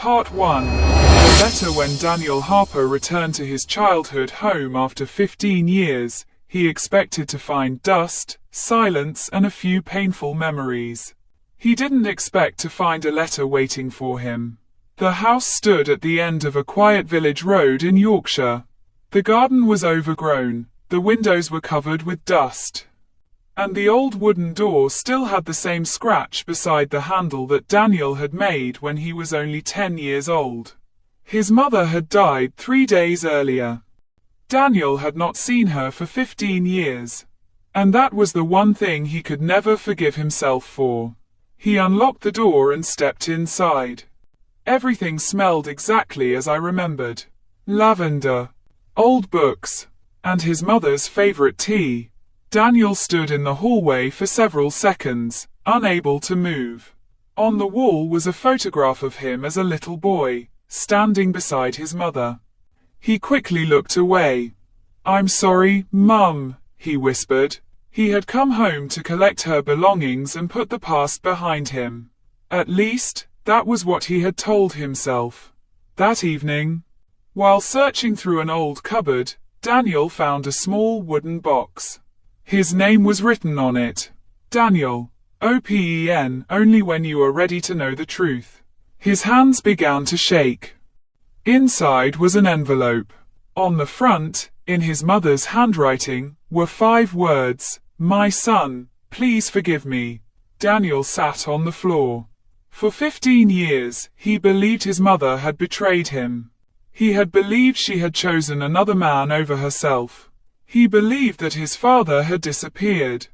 Part 1. The letter. When Daniel Harper returned to his childhood home after 15 years, he expected to find dust, silence, and a few painful memories. He didn't expect to find a letter waiting for him. The house stood at the end of a quiet village road in Yorkshire. The garden was overgrown, the windows were covered with dust, and the old wooden door still had the same scratch beside the handle that Daniel had made when he was only 10 years old. His mother had died 3 days earlier. Daniel had not seen her for 15 years, and that was the one thing he could never forgive himself for. He unlocked the door and stepped inside. Everything smelled exactly as I remembered. Lavender, old books, and his mother's favorite tea. Daniel stood in the hallway for several seconds, unable to move. On the wall was a photograph of him as a little boy, standing beside his mother. He quickly looked away. "I'm sorry, Mum," he whispered. He had come home to collect her belongings and put the past behind him. At least, that was what he had told himself. That evening, while searching through an old cupboard, Daniel found a small wooden box. His name was written on it. Daniel, OPEN, only when you are ready to know the truth. His hands began to shake. Inside was an envelope. On the front, in his mother's handwriting, were 5 words, "My son, please forgive me." Daniel sat on the floor. For 15 years, he believed his mother had betrayed him. He had believed she had chosen another man over herself. He believed that his father had disappeared.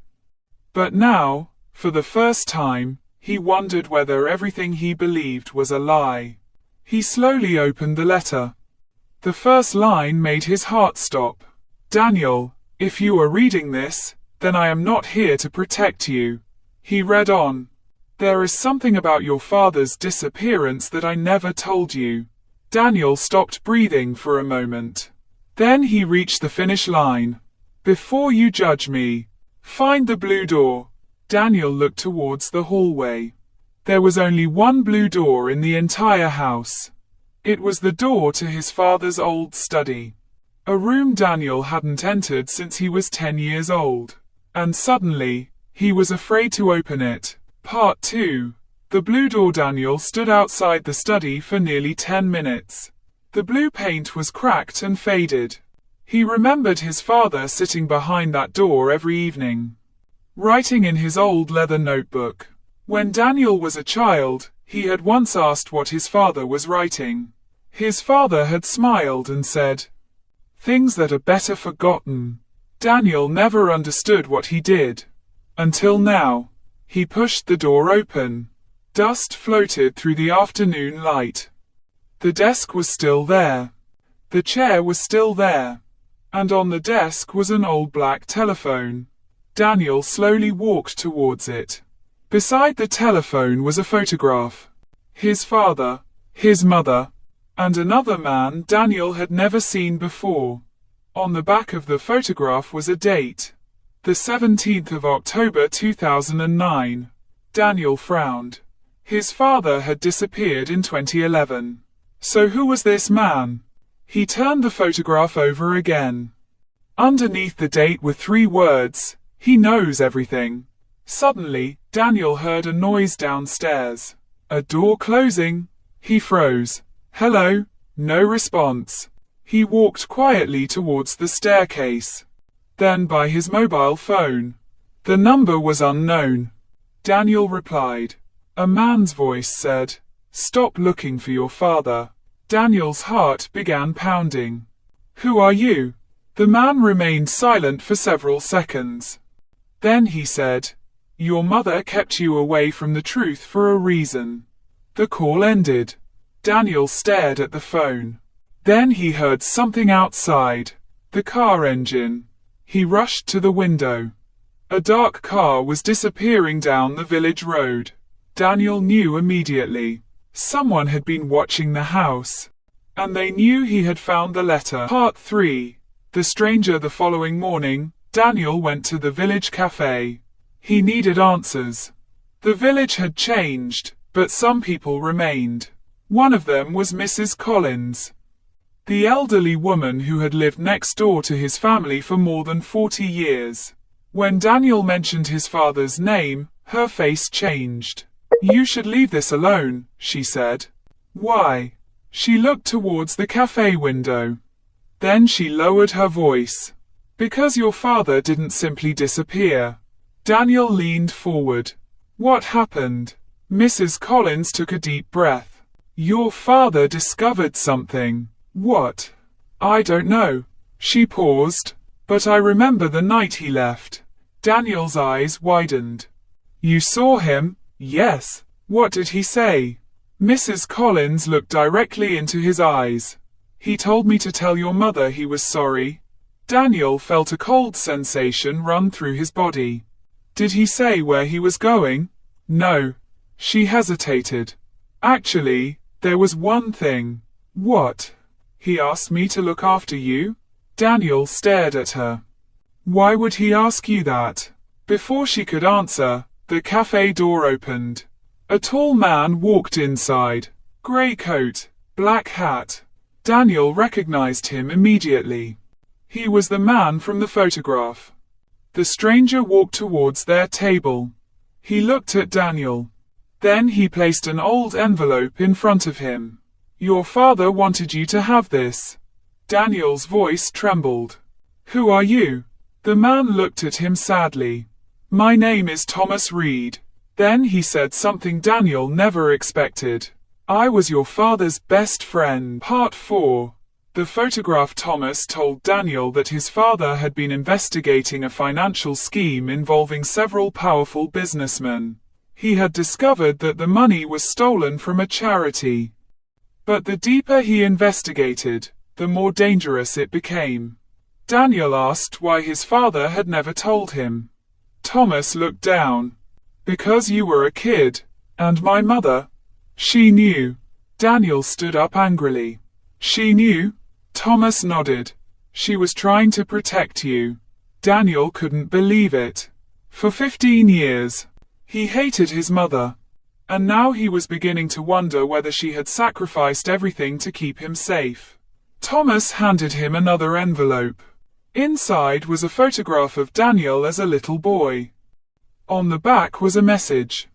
But now, for the first time, he wondered whether everything he believed was a lie. He slowly opened the letter. The first line made his heart stop. "Daniel, if you are reading this, then I am not here to protect you." He read on. "There is something about your father's disappearance that I never told you." Daniel stopped breathing for a moment. Then he reached the finish line. "Before you judge me, find the blue door." Daniel looked towards the hallway. There was only one blue door in the entire house. It was the door to his father's old study. A room Daniel hadn't entered since he was 10 years old. And suddenly, he was afraid to open it. Part 2. The blue door. Daniel stood outside the study for nearly 10 minutes. The blue paint was cracked and faded. He remembered his father sitting behind that door every evening, writing in his old leather notebook. When Daniel was a child, he had once asked what his father was writing. His father had smiled and said, "Things that are better forgotten." Daniel never understood what he did. Until now. He pushed the door open. Dust floated through the afternoon light. The desk was still there. The chair was still there. And on the desk was an old black telephone. Daniel slowly walked towards it. Beside the telephone was a photograph. His father, his mother, and another man Daniel had never seen before. On the back of the photograph was a date. The 17th of October 2009. Daniel frowned. His father had disappeared in 2011. So who was this man? He turned the photograph over again. Underneath the date were 3 words, "He knows everything." Suddenly, Daniel heard a noise downstairs. A door closing. He froze. "Hello?" No response. He walked quietly towards the staircase. Then by his mobile phone. The number was unknown. Daniel replied. A man's voice said, "Stop looking for your father." Daniel's heart began pounding. "Who are you?" The man remained silent for several seconds. Then he said, "Your mother kept you away from the truth for a reason." The call ended. Daniel stared at the phone. Then he heard something outside. The car engine. He rushed to the window. A dark car was disappearing down the village road. Daniel knew immediately. Someone had been watching the house. And they knew he had found the letter. Part 3. The stranger. The following morning, Daniel went to the village cafe. He needed answers. The village had changed, but some people remained. One of them was Mrs. Collins, the elderly woman who had lived next door to his family for more than 40 years. When Daniel mentioned his father's name, her face changed. "You should leave this alone," she said. "Why?" She looked towards the cafe window. Then she lowered her voice. "Because your father didn't simply disappear." Daniel leaned forward. "What happened?" Mrs. Collins took a deep breath. "Your father discovered something." "What?" "I don't know." She paused. "But I remember the night he left." Daniel's eyes widened. "You saw him?" "Yes." "What did he say?" Mrs. Collins looked directly into his eyes. "He told me to tell your mother he was sorry." Daniel felt a cold sensation run through his body. "Did he say where he was going?" "No." She hesitated. "Actually, there was one thing." "What?" "He asked me to look after you." Daniel stared at her. "Why would he ask you that?" Before she could answer, the cafe door opened. A tall man walked inside. Grey coat, black hat. Daniel recognized him immediately. He was the man from the photograph. The stranger walked towards their table. He looked at Daniel. Then he placed an old envelope in front of him. "Your father wanted you to have this." Daniel's voice trembled. "Who are you?" The man looked at him sadly. "My name is Thomas Reed." Then he said something Daniel never expected. "I was your father's best friend." Part 4. The photograph. Thomas told Daniel that his father had been investigating a financial scheme involving several powerful businessmen. He had discovered that the money was stolen from a charity. But the deeper he investigated, the more dangerous it became. Daniel asked why his father had never told him. Thomas looked down. "Because you were a kid, and my mother, she knew." Daniel stood up angrily. "She knew?" Thomas nodded. "She was trying to protect you." Daniel couldn't believe it. For 15 years, he hated his mother. And now he was beginning to wonder whether she had sacrificed everything to keep him safe. Thomas handed him another envelope. Inside was a photograph of Daniel as a little boy. On the back was a message.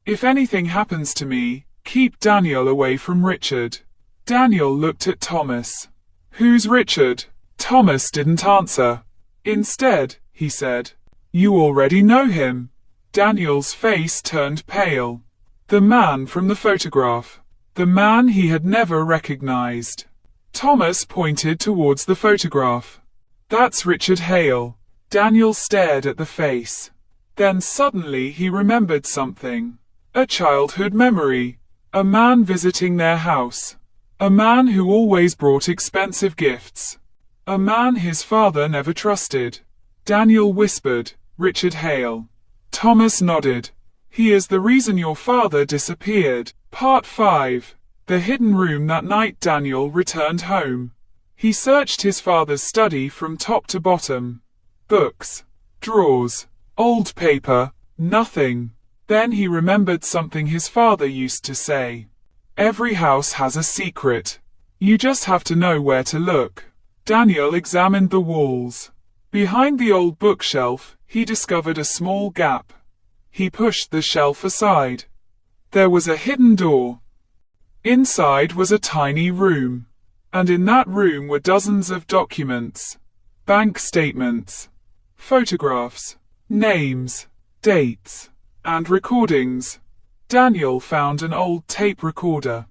"If anything happens to me, keep Daniel away from Richard." Daniel looked at Thomas. "Who's Richard?" Thomas didn't answer. "Instead," he said, "you already know him." Daniel's face turned pale. The man from the photograph. The man he had never recognized. Thomas pointed towards the photograph. "That's Richard Hale." Daniel stared at the face. Then suddenly he remembered something. A childhood memory. A man visiting their house. A man who always brought expensive gifts. A man his father never trusted. Daniel whispered, "Richard Hale." Thomas nodded. "He is the reason your father disappeared." Part 5. The hidden room. That night Daniel returned home. He searched his father's study from top to bottom. Books, drawers, old paper, nothing. Then he remembered something his father used to say. "Every house has a secret. You just have to know where to look." Daniel examined the walls. Behind the old bookshelf, he discovered a small gap. He pushed the shelf aside. There was a hidden door. Inside was a tiny room. And in that room were dozens of documents. Bank statements, photographs, names, dates, and recordings. Daniel found an old tape recorder.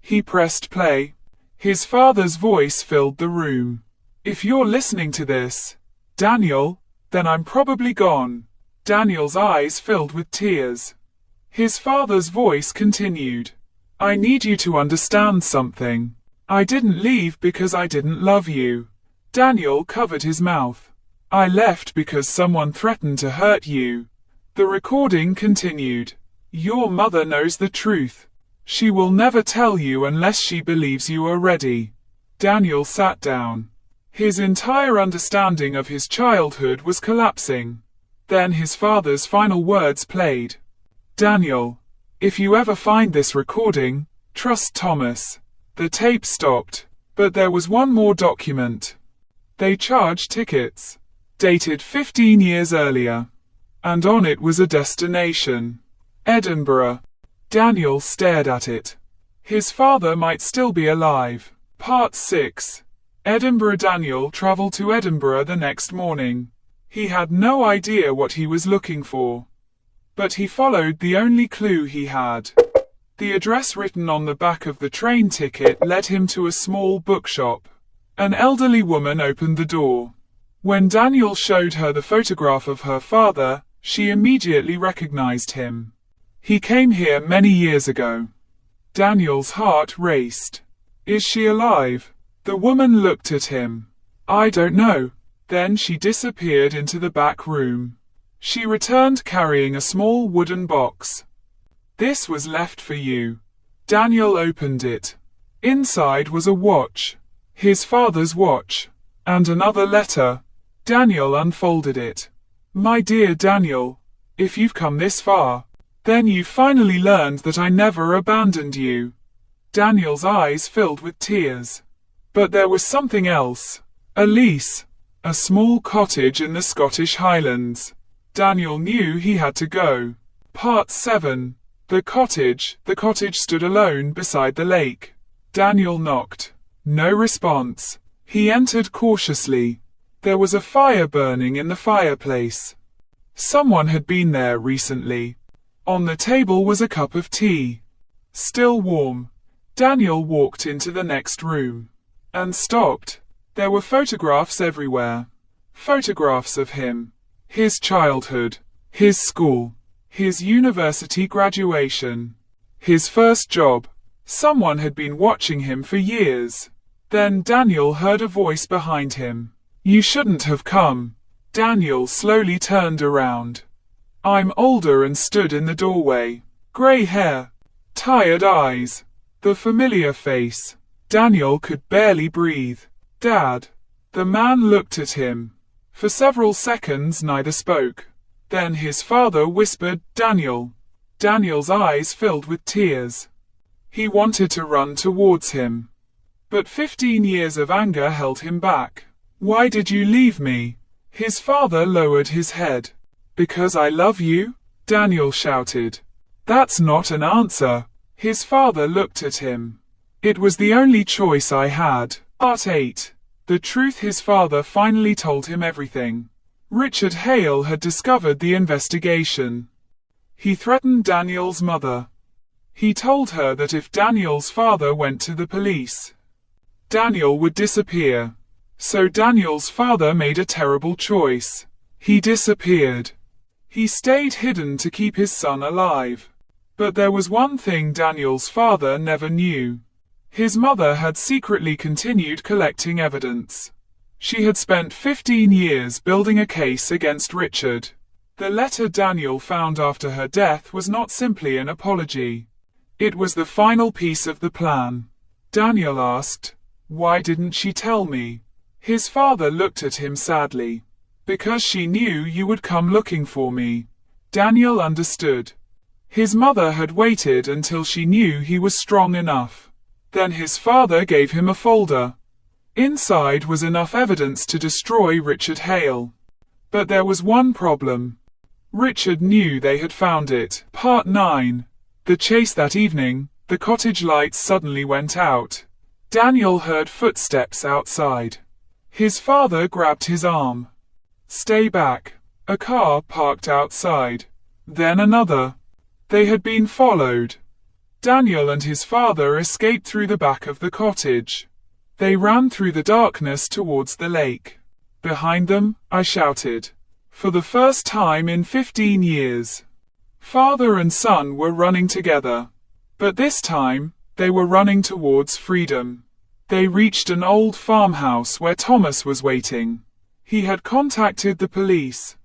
He pressed play. His father's voice filled the room. "If you're listening to this, Daniel, then I'm probably gone." Daniel's eyes filled with tears. His father's voice continued. "I need you to understand something. I didn't leave because I didn't love you." Daniel covered his mouth. "I left because someone threatened to hurt you." The recording continued. "Your mother knows the truth. She will never tell you unless she believes you are ready." Daniel sat down. His entire understanding of his childhood was collapsing. Then his father's final words played. "Daniel, if you ever find this recording, Trust Thomas. The tape stopped, but there was one more document. They charged tickets, dated 15 years earlier, and on it was a destination. Edinburgh. Daniel stared at it. His father might still be alive. Part 6. Edinburgh. Daniel travelled to Edinburgh the next morning. He had no idea what he was looking for, but he followed the only clue he had. The address written on the back of the train ticket led him to a small bookshop. An elderly woman opened the door. When Daniel showed her the photograph of her father, she immediately recognized him. He came here many years ago. Daniel's heart raced. Is she alive? The woman looked at him. I don't know. Then she disappeared into the back room. She returned carrying a small wooden box. This was left for you. Daniel opened it. Inside was a watch. His father's watch. And another letter. Daniel unfolded it. My dear Daniel, if you've come this far, then you finally learned that I never abandoned you. Daniel's eyes filled with tears. But there was something else. A lease. A small cottage in the Scottish Highlands. Daniel knew he had to go. Part 7. The cottage stood alone beside the lake. Daniel knocked. No response. He entered cautiously. There was a fire burning in the fireplace. Someone had been there recently. On the table was a cup of tea. Still warm. Daniel walked into the next room. And stopped. There were photographs everywhere. Photographs of him. His childhood. His school. His university graduation. His first job. Someone had been watching him for years. Then Daniel heard a voice behind him. You shouldn't have come. Daniel slowly turned around. I'm older and stood in the doorway. Grey hair. Tired eyes. The familiar face. Daniel could barely breathe. Dad. The man looked at him. For several seconds neither spoke. Then his father whispered, Daniel. Daniel's eyes filled with tears. He wanted to run towards him. But 15 years of anger held him back. Why did you leave me? His father lowered his head. Because I love you? Daniel shouted. That's not an answer. His father looked at him. It was the only choice I had. Part 8. The truth. His father finally told him everything. Richard Hale had discovered the investigation. He threatened Daniel's mother. He told her that if Daniel's father went to the police, Daniel would disappear. So Daniel's father made a terrible choice. He disappeared. He stayed hidden to keep his son alive. But there was one thing Daniel's father never knew. His mother had secretly continued collecting evidence. She had spent 15 years building a case against Richard. The letter Daniel found after her death was not simply an apology. It was the final piece of the plan. Daniel asked, why didn't she tell me? His father looked at him sadly. Because she knew you would come looking for me. Daniel understood. His mother had waited until she knew he was strong enough. Then his father gave him a folder. Inside was enough evidence to destroy Richard Hale. But there was one problem. Richard knew they had found it. Part 9. The chase. That evening, the cottage lights suddenly went out. Daniel heard footsteps outside. His father grabbed his arm. Stay back. A car parked outside. Then another. They had been followed. Daniel and his father escaped through the back of the cottage. They ran through the darkness towards the lake. Behind them, I shouted. For the first time in 15 years. Father and son were running together. But this time, they were running towards freedom. They reached an old farmhouse where Thomas was waiting. He had contacted the police.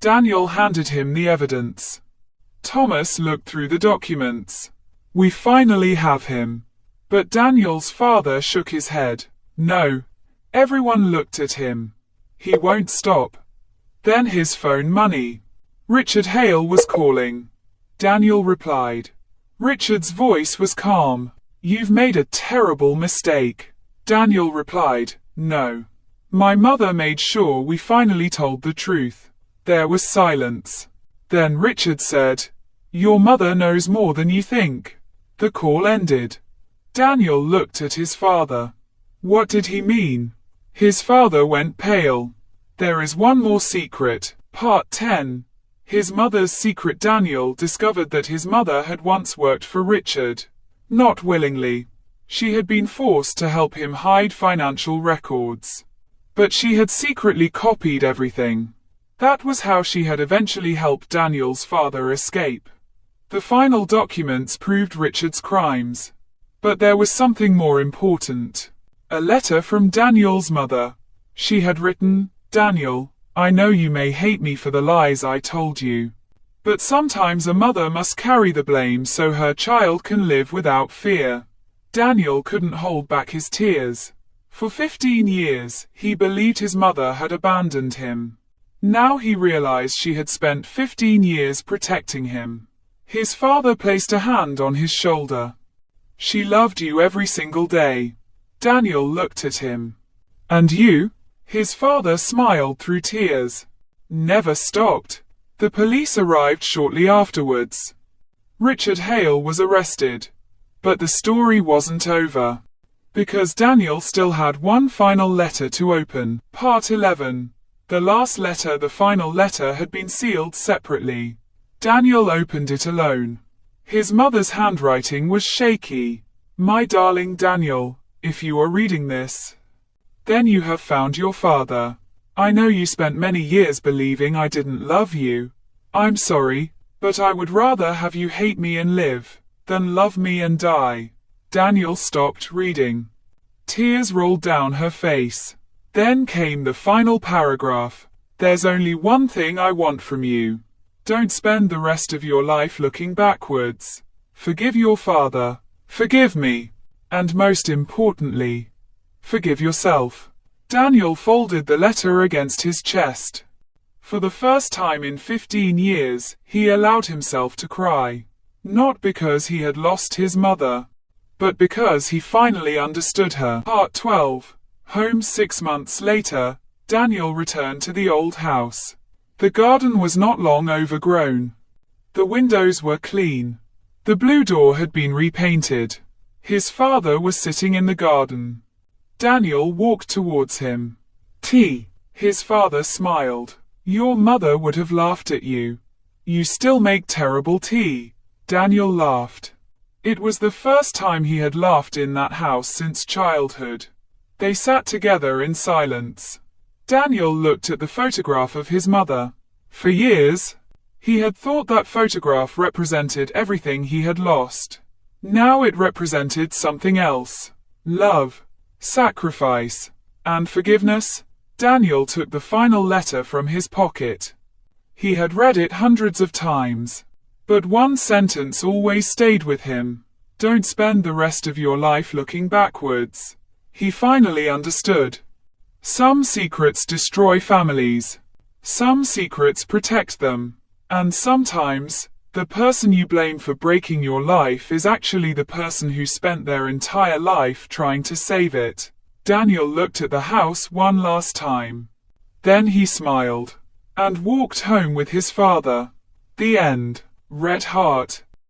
Daniel handed him the evidence. Thomas looked through the documents. We finally have him. But Daniel's father shook his head. No. Everyone looked at him. He won't stop. Then his phone money. Richard Hale was calling. Daniel replied. Richard's voice was calm. You've made a terrible mistake. Daniel replied, No. My mother made sure we finally told the truth. There was silence. Then Richard said, Your mother knows more than you think. The call ended. Daniel looked at his father. What did he mean? His father went pale. There is one more secret. Part 10. His mother's secret. Daniel discovered that his mother had once worked for Richard. Not willingly. She had been forced to help him hide financial records. But she had secretly copied everything. That was how she had eventually helped Daniel's father escape. The final documents proved Richard's crimes. But there was something more important. A letter from Daniel's mother. She had written, Daniel, I know you may hate me for the lies I told you. But sometimes a mother must carry the blame so her child can live without fear. Daniel couldn't hold back his tears. For 15 years, he believed his mother had abandoned him. Now he realized she had spent 15 years protecting him. His father placed a hand on his shoulder. She loved you every single day. Daniel looked at him. And you? His father smiled through tears. Never stopped. The police arrived shortly afterwards. Richard Hale was arrested. But the story wasn't over. Because Daniel still had one final letter to open. Part 11. The last letter. The final letter had been sealed separately. Daniel opened it alone. His mother's handwriting was shaky. My darling Daniel, if you are reading this, then you have found your father. I know you spent many years believing I didn't love you. I'm sorry, but I would rather have you hate me and live, than love me and die. Daniel stopped reading. Tears rolled down her face. Then came the final paragraph. There's only one thing I want from you. Don't spend the rest of your life looking backwards. Forgive your father. Forgive me. And most importantly, forgive yourself. Daniel folded the letter against his chest. For the first time in 15 years, he allowed himself to cry. Not because he had lost his mother, but because he finally understood her. Part 12. Home. 6 months later, Daniel returned to the old house. The garden was not long overgrown. The windows were clean. The blue door had been repainted. His father was sitting in the garden. Daniel walked towards him. Tea. His father smiled. Your mother would have laughed at you. You still make terrible tea. Daniel laughed. It was the first time he had laughed in that house since childhood. They sat together in silence. Daniel looked at the photograph of his mother. For years, he had thought that photograph represented everything he had lost. Now it represented something else. Love, sacrifice, and forgiveness. Daniel took the final letter from his pocket. He had read it hundreds of times. But one sentence always stayed with him. Don't spend the rest of your life looking backwards. He finally understood. Some secrets destroy families. Some secrets protect them. And sometimes, the person you blame for breaking your life is actually the person who spent their entire life trying to save it. Daniel looked at the house one last time. Then he smiled. And walked home with his father. The end. Red Heart.